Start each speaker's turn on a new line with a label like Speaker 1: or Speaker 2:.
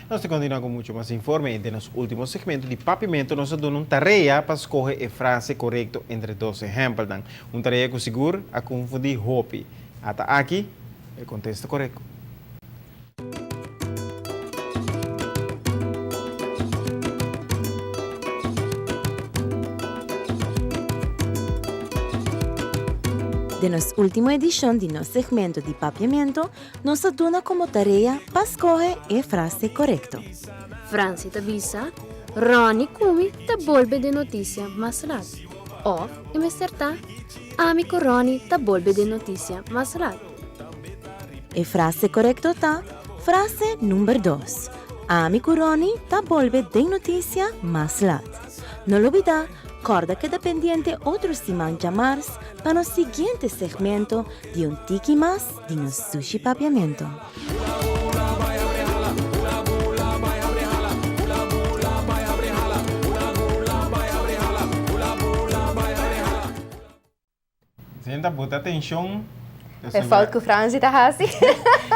Speaker 1: Nós continuamos com muito mais informe. E nos últimos segmentos de papiamento, nós damos uma tarefa para escolher a frase correta entre dois exemplos. Uma tarefa que seguro a confundir hope. Até aqui, o contexto correto.
Speaker 2: De nossa última edição de nosso segmento de papiamento, nos dona como tarefa para escolher a frase correta.
Speaker 3: Franci avisa, Ronnie come te bolbe de notícia mais lado. Ou, em acertar, amigo Ronnie te bolbe de notícia mais lado.
Speaker 2: A frase correta está, frase número 2. Amigo Ronnie te bolbe de notícia mais lado. Não olvida, recorda que dependiente outros semana chamar para o seguinte segmento de tiki mais de nosso sushi papiamento.
Speaker 1: Senta, bota atenção.
Speaker 4: É falta que o Franzi está assim.